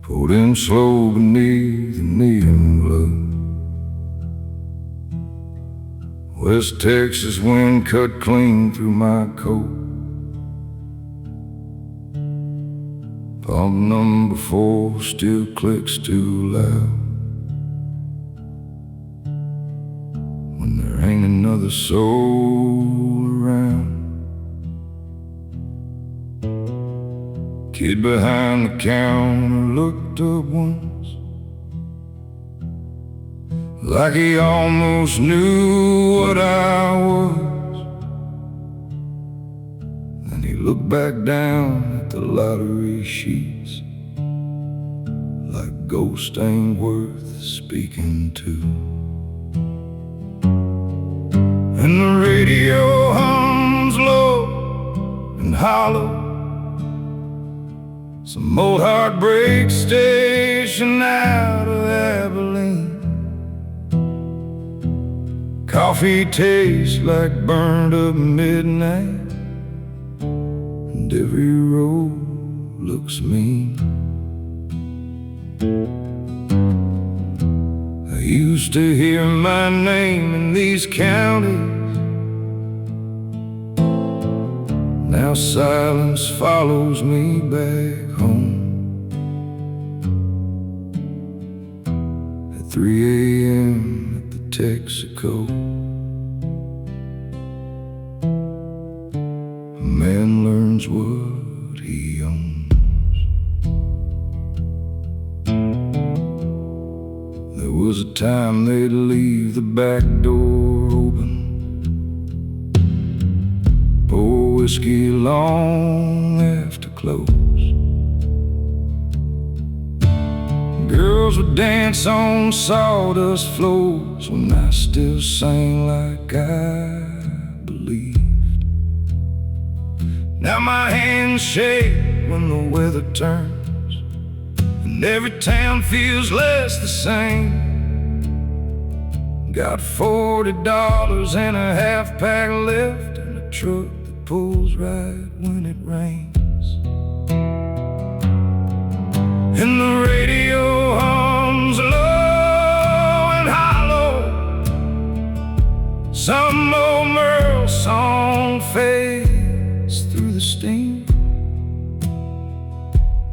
pulled in slow beneath the neon glow. West Texas wind cut clean through my coat. Pump number 4 still clicks too loud when there ain't another soul around. Kid behind the counter looked up once, like he almost knew what I was. Then he looked back down at the lottery sheets, like ghost ain't worth speaking to. And the radio hums low and hollow, some old heartbreak station out of Abilene. Coffee tastes like burned up midnight, and every road looks mean. I used to hear my name in these counties. Now silence follows me back home. At 3 a.m. at the Texaco, a man learns what he owns. There was a time they'd leave the back door open, pour whiskey long after close. Girls would dance on sawdust floors when I still sang like I believed. Now my hands shake when the weather turns, and every town feels less the same. Got $40 and a half-pack left, and a truck that pulls right when it rains. And the radio hums low and hollow, some old Merle song fades through the steam.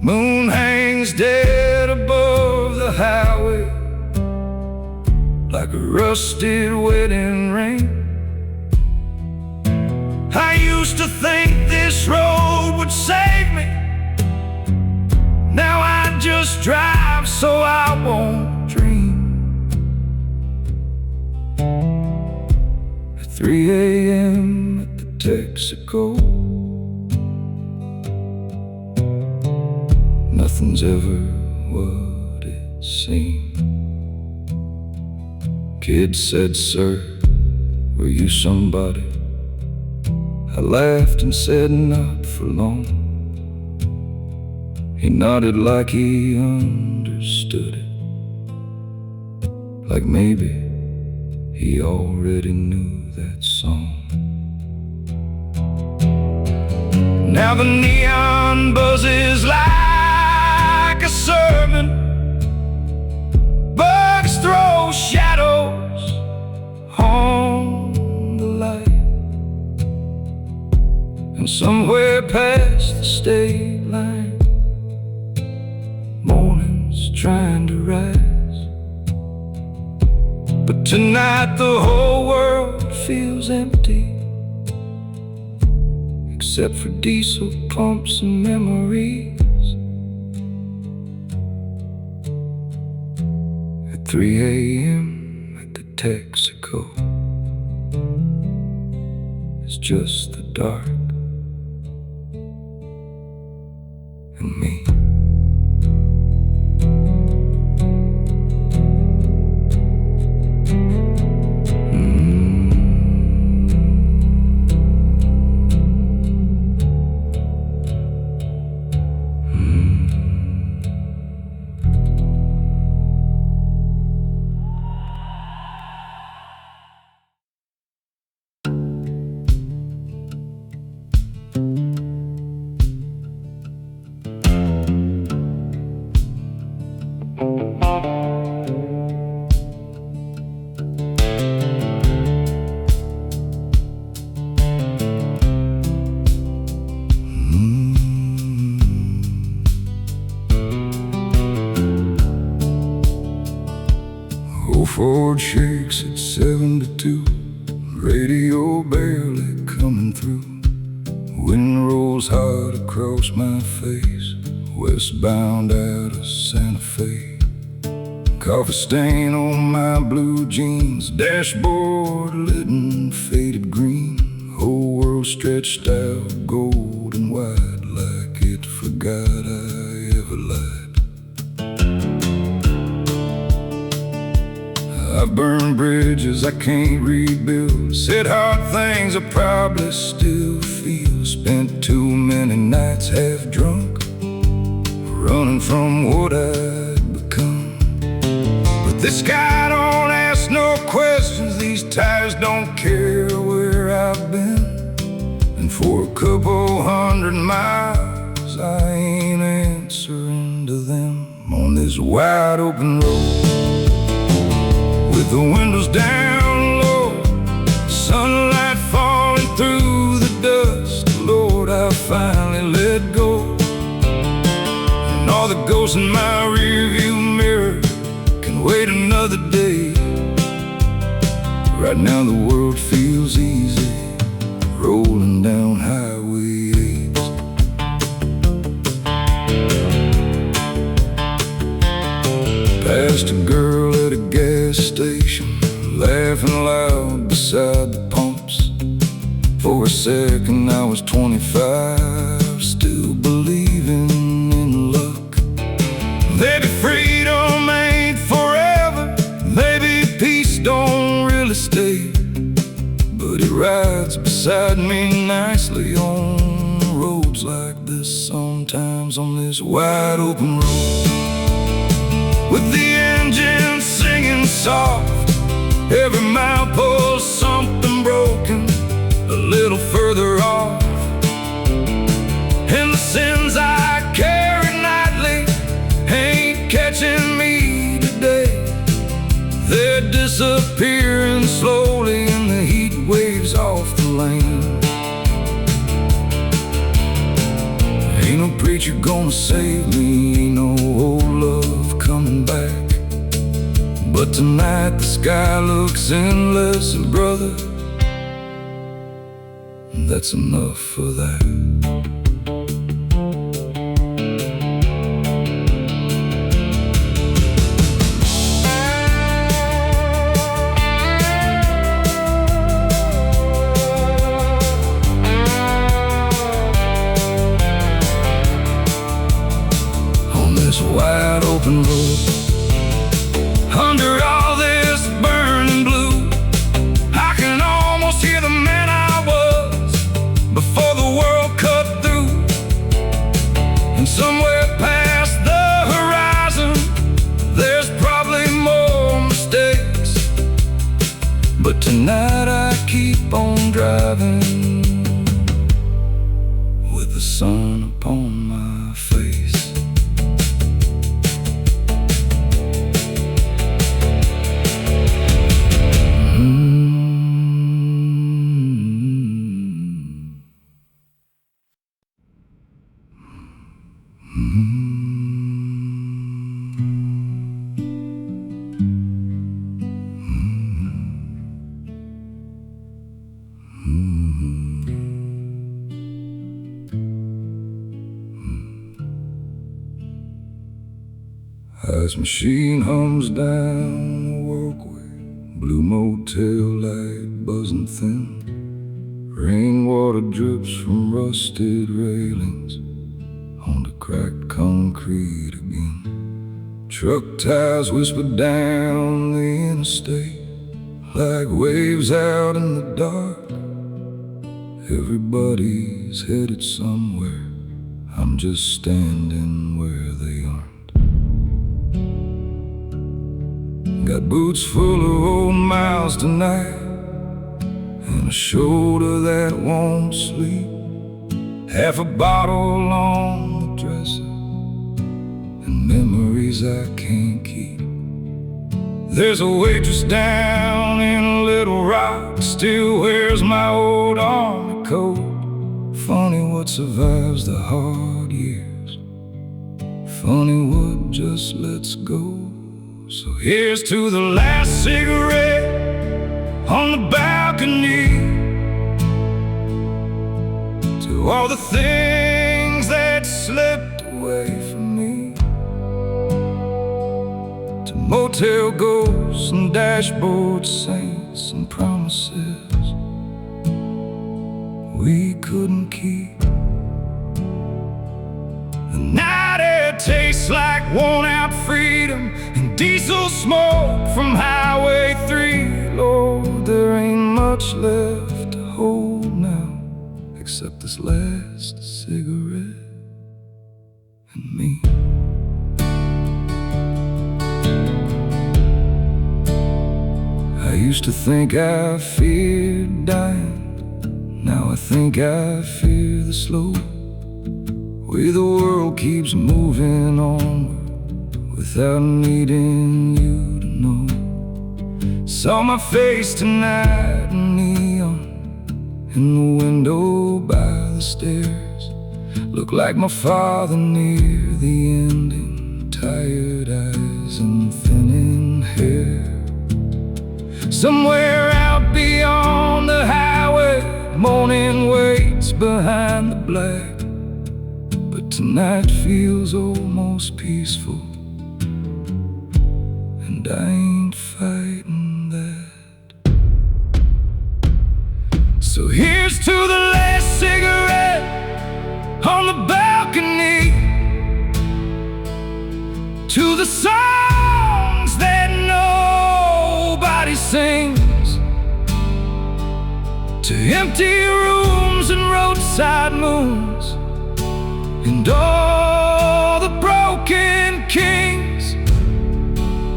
Moon hangs dead above the highway, like a rusted wedding ring. I used to think this road would save me. Now I just drive so I won't dream. At 3 a.m. at the Texaco, nothing's ever what it seemed. Kid said, "Sir, were you somebody?" I laughed and said, "Not for long." He nodded like he understood it, like maybe he already knew that song. Now the neon buzzes like a sermon. Bugs throw shadows on the light, and somewhere past the state line, morning's trying to rise. But tonight the whole world feels empty, except for diesel pumps and memories. At 3 a.m. at the Texaco, it's just the dark and me. Dashboard shakes at 72, radio barely coming through. Wind rolls hard across my face, westbound out of Santa Fe. Coffee stain on my blue jeans, dashboard lit in faded green. Whole world stretched out gold and wide, like it forgot I ever lied. I've burned bridges I can't rebuild, said hard things I probably still feel. Spent too many nights half drunk, running from what I'd become. But this guy don't ask no questions, these tires don't care where I've been. And for a couple 100 miles I ain't answering to them. On this wide open road, with the windows down low, sunlight falling through the dust. Lord, I finally let go, and all the ghosts in my rearview mirror can wait another day. Right now the world feels easy, rolling down Highway 8. Passed a girl at a gas station, laughing loud beside the pumps. For a second I was 25, still believing in luck. Maybe freedom ain't forever, maybe peace don't really stay, but it rides beside me nicely on roads like this sometimes. On this wide open road, with the engine singing soft, every mile pulls something broken a little further off. And the sins I carry nightly ain't catching me today. They're disappearing slowly in the heat waves off the lane. Ain't no preacher gonna save me, ain't no old love coming back. But tonight the sky looks endless, and brother, that's enough for that. On this wide open road, under all this burning blue, I can almost hear the man I was before the world cut through. And somewhere past the horizon there's probably more mistakes, but tonight I keep on driving with the sun upon my face. As machine hums down the walkway, blue motel light buzzing thin, rainwater drips from rusted railings onto cracked concrete again. Truck tires whisper down the interstate like waves out in the dark. Everybody's headed somewhere, I'm just standing where they aren't. Got boots full of old miles tonight, and a shoulder that won't sleep. Half a bottle on the dresser, and memories I can't keep. There's a waitress down in Little Rock, still wears my old army coat. Funny what survives the hard years, funny what just lets go. So here's to the last cigarette on the balcony, to all the things that slipped away from me, to motel ghosts and dashboard saints and promises we couldn't keep. The night air tastes like worn-out freedom and diesel smoke from Highway 3. Lord, there ain't much left to hold now, except this last cigarette and me. I used to think I feared dying, now I think I fear the slow way the world keeps moving onward without needing you to know. Saw my face tonight in neon in the window by the stairs. Looked like my father near the ending, tired eyes and thinning hair. Somewhere out beyond the highway, morning waits behind the black. But tonight feels almost peaceful, and I ain't fighting that. So here's to the last cigarette on the balcony, to the songs that nobody sings, to empty rooms and roadside moons, and all the broken kings.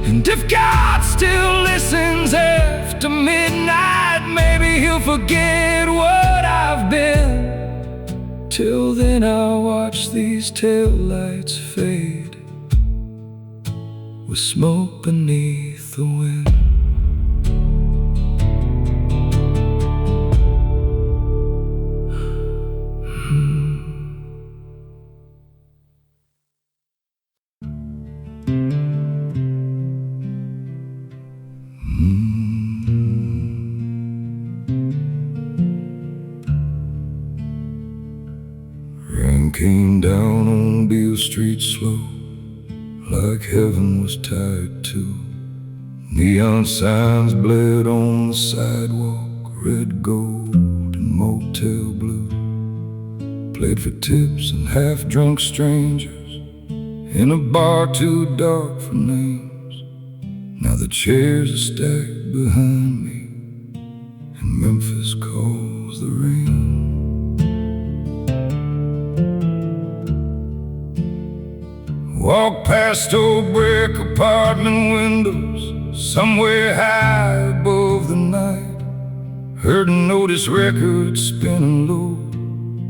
And if God still listens after midnight, maybe he'll forget what I've been. Till then I'll watch these taillights fade with smoke beneath the wind. Rain came down on Beale Street slow, like heaven was tied to. Neon signs bled on the sidewalk, red, gold, and Motel blue. Played for tips and half-drunk strangers in a bar too dark for names. Now the chairs are stacked behind me, and Memphis calls the rain. Walk past old brick apartment windows, somewhere high above the night. Heard a notice record spinning low,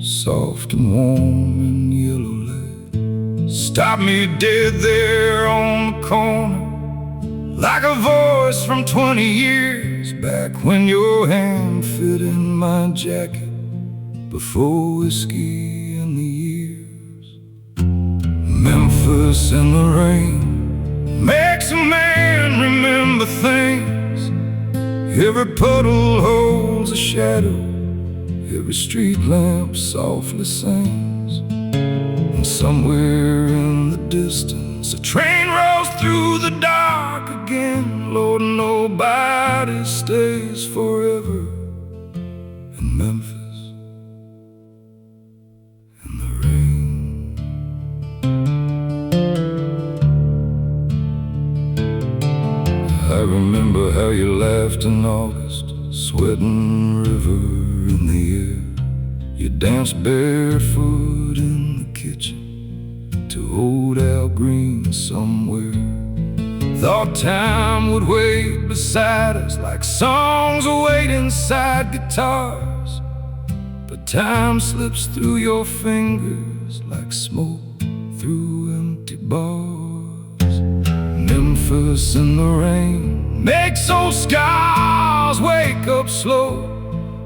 soft and warm and yellow lead. Stopped me dead there on the corner, like a voice from 20 years back, when your hand fit in my jacket before whiskey and the years. Memphis in the rain makes a man remember things. Every puddle holds a shadow, every street lamp softly sings. And somewhere in the distance a train rolls through the dark again. Lord, nobody stays forever in Memphis. I remember how you laughed in August, sweating river in the air. You danced barefoot in the kitchen to old Al Green somewhere. Thought time would wait beside us, like songs await inside guitars. But time slips through your fingers like smoke through empty bars. Memphis in the rain makes old scars wake up slow.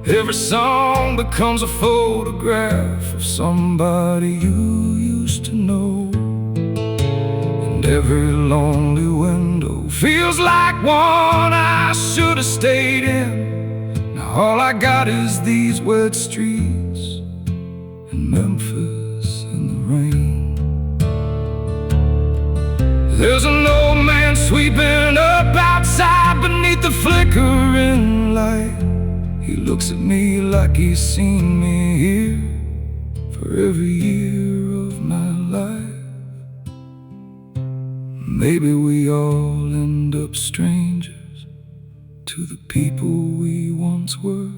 Every song becomes a photograph of somebody you used to know. And every lonely window feels like one I should have stayed in. Now all I got is these wet streets in Memphis in the rain. There's an old man sweeping up outside beneath the flickering light. He looks at me like he's seen me here for every year of my life. Maybe we all end up strangers to the people we once were,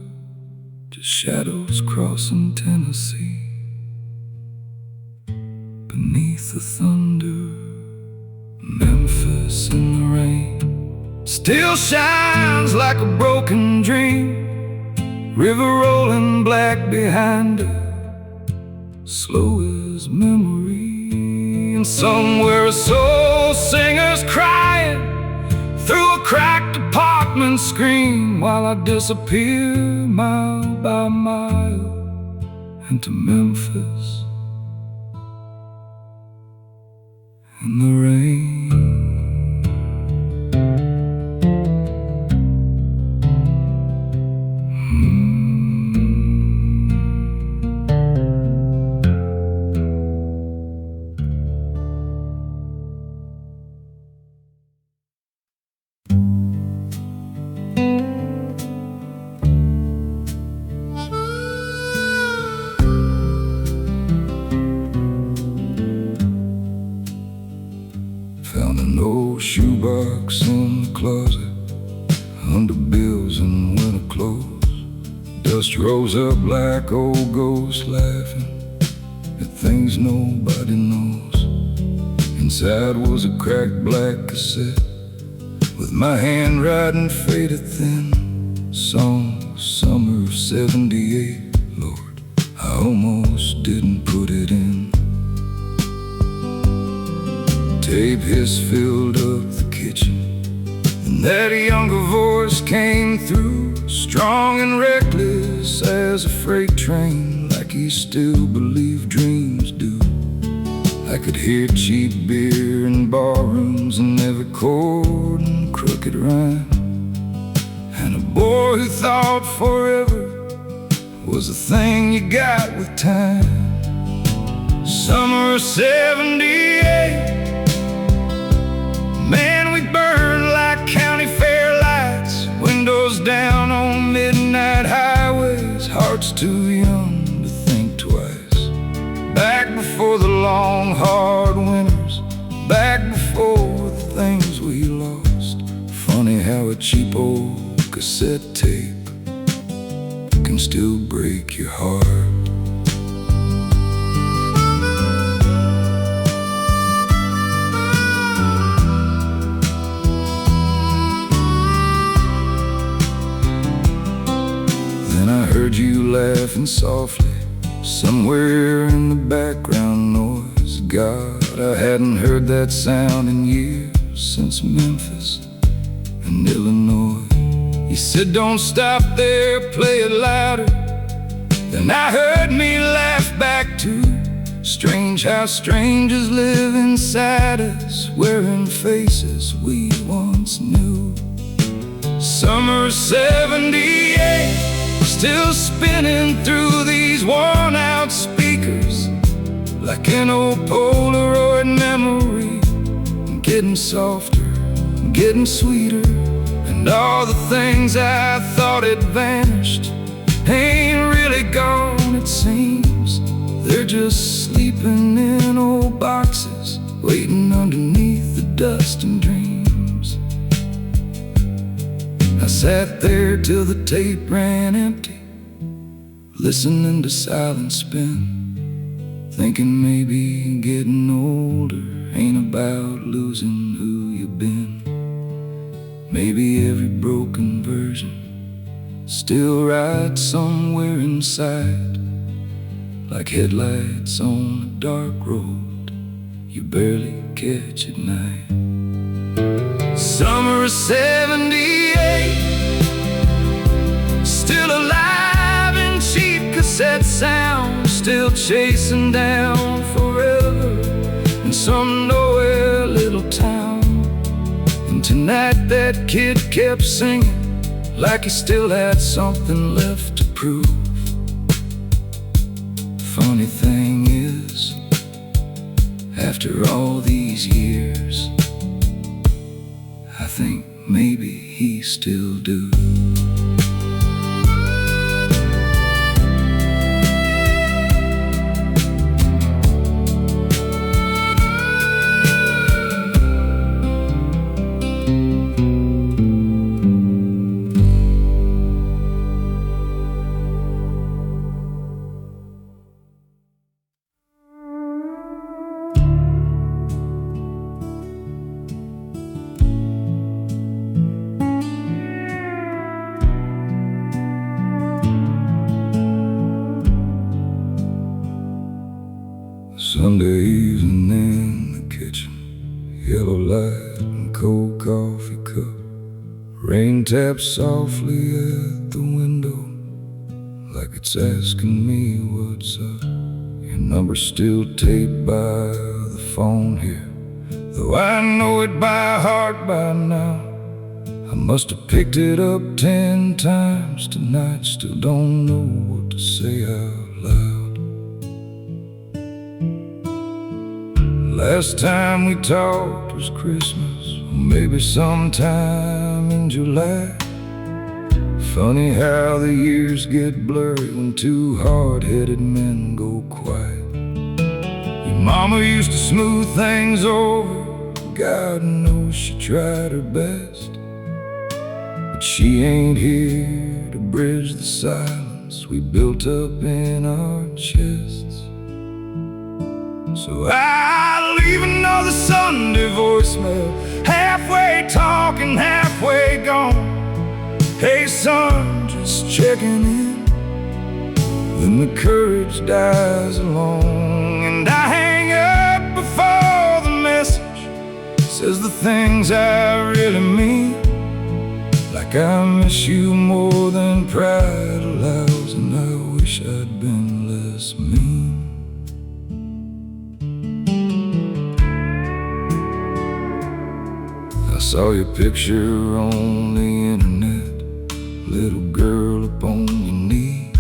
just shadows crossing Tennessee beneath the thunder. Memphis in the rain still shines like a broken dream, river rolling black behind her, slow as memory. And somewhere a soul singer's crying through a cracked apartment screen, while I disappear mile by mile into Memphis in the rain. Found an old shoebox in the closet, under bills and winter clothes. Dust rose up like old ghosts laughing at things nobody knows. Inside was a cracked black cassette with my handwriting faded thin. Song summer of '78, Lord, I almost didn't put it in. Tape hiss filled up the kitchen, and that younger voice came through, strong and reckless as a freight train, like he still believed dreams do. I could hear cheap beer in barrooms and every chord and crooked rhyme, and a boy who thought forever was a thing you got with time. Summer of '78, man, we burned like county fair lights, windows down on midnight highways, hearts too young to think twice. Back before the long hard winters, back before the things we lost. Funny how a cheap old cassette tape can still break your heart. I heard you laughing softly somewhere in the background noise. God, I hadn't heard that sound in years, since Memphis and Illinois. You said don't stop there, play it louder. Then I heard me laugh back too. Strange how strangers live inside us, wearing faces we once knew. Summer of '78, still spinning through these worn-out speakers like an old Polaroid memory, getting softer, getting sweeter. And all the things I thought had vanished ain't really gone, it seems. They're just sleeping in old boxes, waiting underneath the dust and dreams. I sat there till the tape ran empty, listening to silence spin, thinking maybe getting older ain't about losing who you've been. Maybe every broken version still right somewhere inside, like headlights on a dark road you barely catch at night. Summer of '78, still alive in cheap cassette sound, still chasing down forever in some nowhere little town. And tonight that kid kept singing, like he still had something left to prove. Funny thing is, after all these years, I think maybe he still do. Sunday evening in the kitchen, yellow light and cold coffee cup. Rain taps softly at the window, like it's asking me what's up. Your number's still taped by the phone here, though I know it by heart by now. I must have picked it up 10 times tonight, still don't know what to say out loud. Last time we talked was Christmas, or maybe sometime in July. Funny how the years get blurry when two hard-headed men go quiet. Your mama used to smooth things over, God knows she tried her best. But she ain't here to bridge the silence we built up in our chests. So I leave another Sunday voicemail, halfway talking, halfway gone. Hey son, just checking in. Then the courage dies alone, and I hang up before the message says the things I really mean. Like I miss you more than pride allows, and I wish I'd been less mean. I saw your picture on the internet, little girl up on your knee.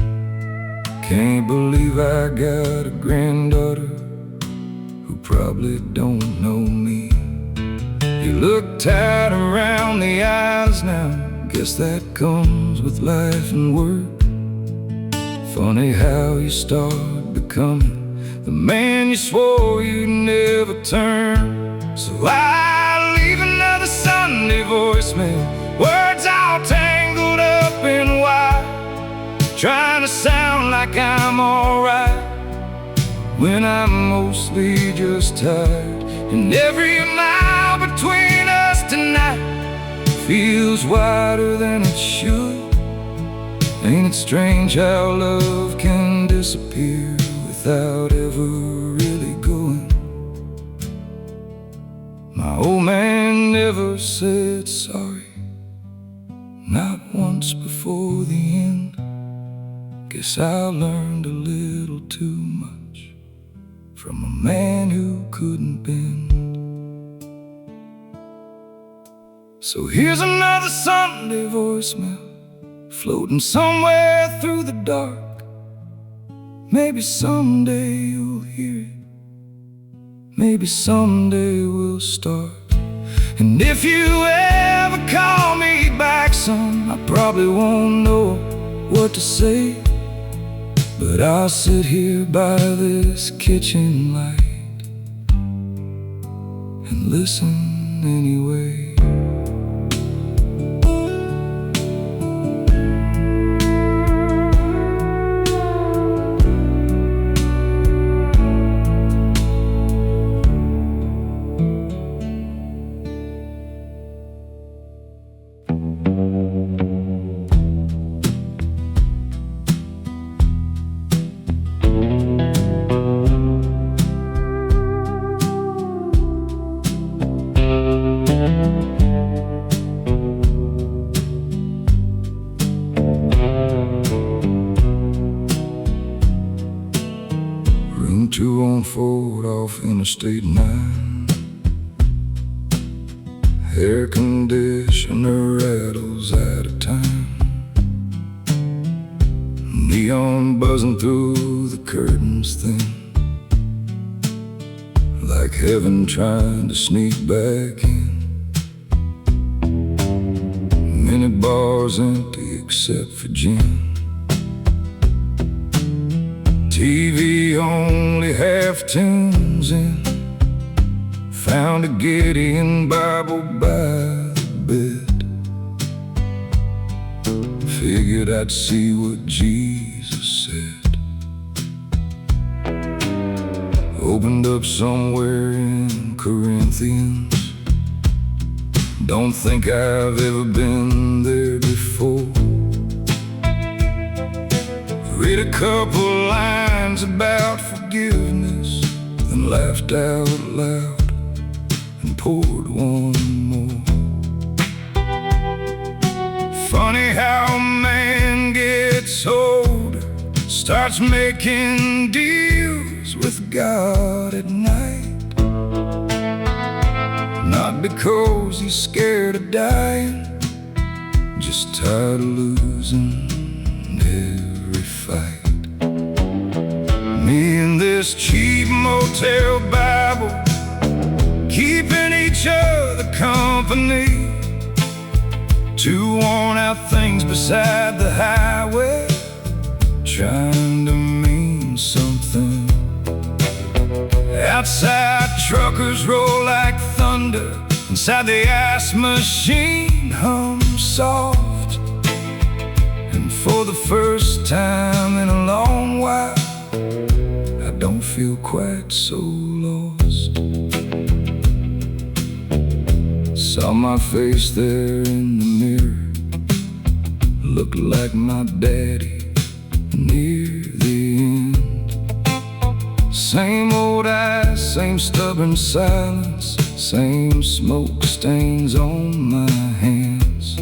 Can't believe I got a granddaughter who probably don't know me. You look tired around the eyes now, guess that comes with life and work. Funny how you start becoming the man you swore you'd never turn. So I leave another Sunday voicemail, words all tangled up in wire, trying to sound like I'm alright when I'm mostly just tired. And every mile between us tonight feels wider than it should. Ain't it strange how love can disappear without ever really going? My old man never said sorry, not once before the end. Guess I learned a little too much from a man who couldn't bend. So here's another Sunday voicemail, floating somewhere through the dark. Maybe someday you'll hear it, maybe someday we'll start. And if you ever call me back, son, I probably won't know what to say, but I'll sit here by this kitchen light and listen anyway. Room 214 off Interstate 9. Air conditioner rattles out of time, neon buzzing through the curtains thin, like heaven trying to sneak back in. Many bars empty except for gin. TV only half tunes in. Found a Gideon Bible by the bed. Figured I'd see what Jesus said. Opened up somewhere in Corinthians. Don't think I've ever been there before. Read a couple lines about forgiveness, then laughed out loud and poured one more. Funny how a man gets older, starts making deals with God at night. Not because he's scared of dying, just tired of losing every fight. Me and this cheap motel Bible, keeping each other company. Two worn out things beside the highway, trying to mean something. Outside truckers roll like thunder, inside the ice machine hums soft. And for the first time in a long while, I don't feel quite so lost. Saw my face there in the mirror, looked like my daddy near the end. Same old eyes, same stubborn silence, same smoke stains on my hands.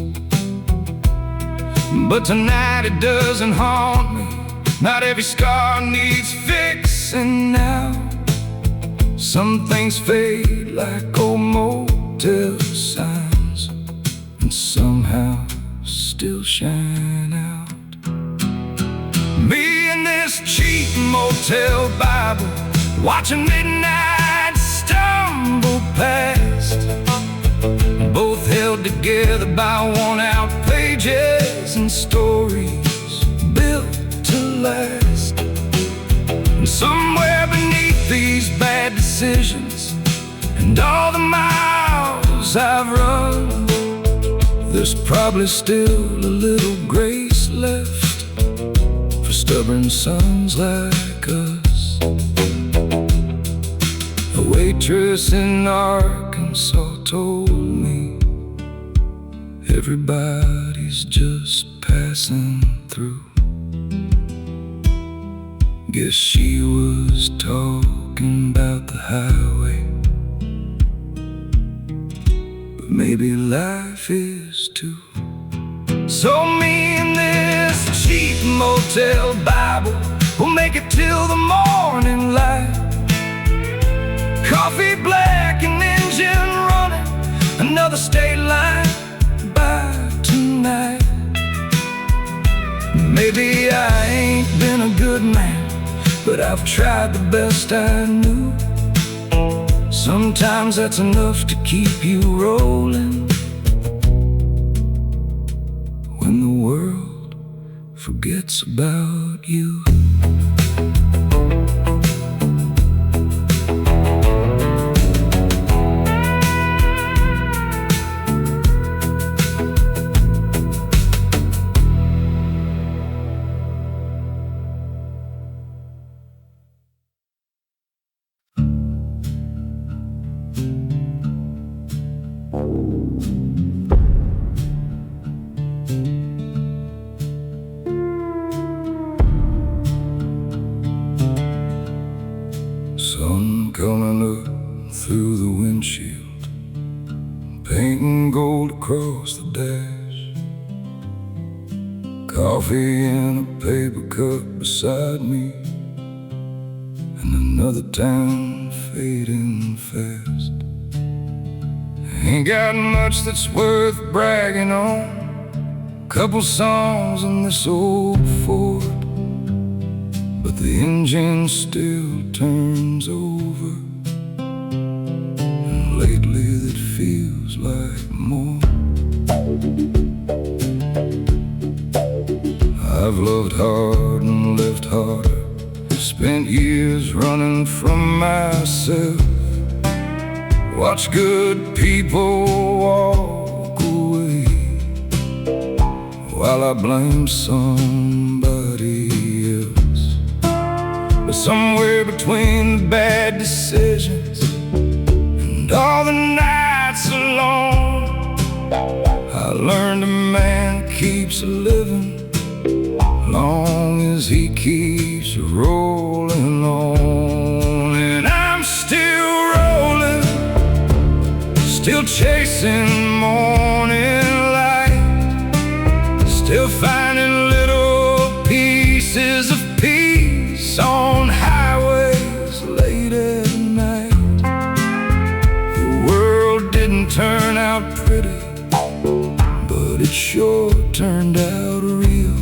But tonight it doesn't haunt me. Not every scar needs fixing now. Some things fade like old motel signs, and somehow still shine out. Me and this cheap motel Bible, watching midnight stumble past, both held together by worn-out pages and stories built to last. And somewhere beneath these bad decisions and all the miles I've run, there's probably still a little grace left for stubborn sons like us. A waitress in Arkansas told me everybody's just passing through. Guess she was talking about the highway, but maybe life is too. So me and this cheap motel Bible will make it till the morning light. Coffee black and engine running, another state line by tonight. Maybe I ain't been a good man, but I've tried the best I knew. Sometimes that's enough to keep you rolling when the world forgets about you. Sun coming up through the windshield, painting gold across the dash. Coffee in a paper cup beside me, and another town fading fast. Ain't got much that's worth bragging on. Couple songs in this old Ford, but the engine still turns over, and lately it feels like more. I've loved hard and lived harder, spent years running from myself, watched good people walk away, while I blame somebody else. But somewhere between the bad decisions and all the nights alone, I learned a man keeps living long as he keeps rolling on. And I'm still rolling, still chasing morning light, still finding little pieces of peace on highways late at night. The world didn't turn out pretty, but it sure turned out real.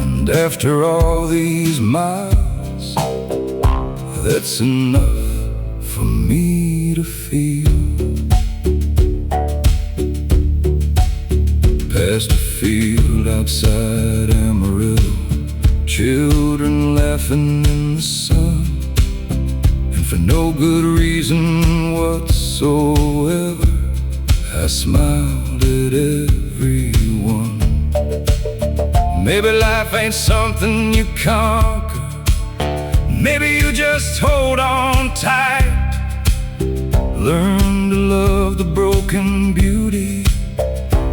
And after all these miles, that's enough for me to feel. Past a field outside Amarillo, children laughing in the sun, and for no good reason whatsoever, I smiled at everyone. Maybe life ain't something you conquer, maybe you just hold on tight. Learn to love the broken beauty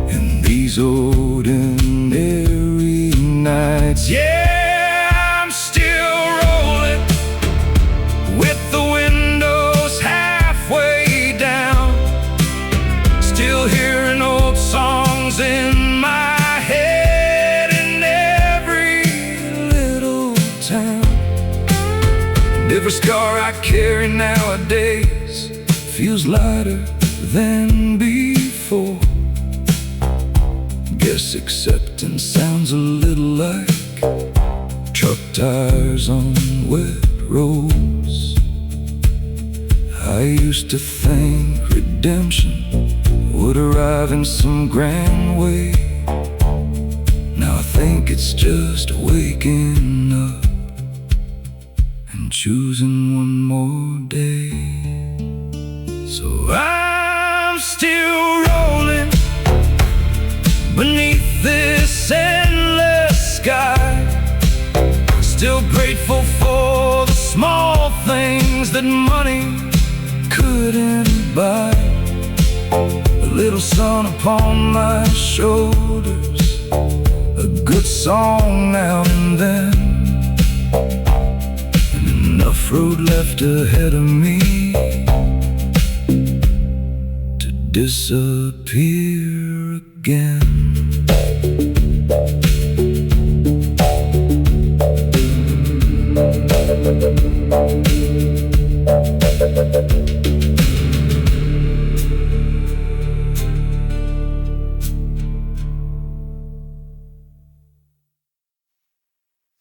in these ordinary nights. Yeah, I'm still rolling with the windows halfway down, still hearing old songs in my head in every little town. And every scar I carry nowadays feels lighter than before. Guess acceptance sounds a little like truck tires on wet roads. I used to think redemption would arrive in some grand way. Now I think it's just waking up and choosing one more day. So I'm still rolling beneath this endless sky, still grateful for the small things that money couldn't buy. A little sun upon my shoulders, a good song now and then, and enough road left ahead of me to disappear again.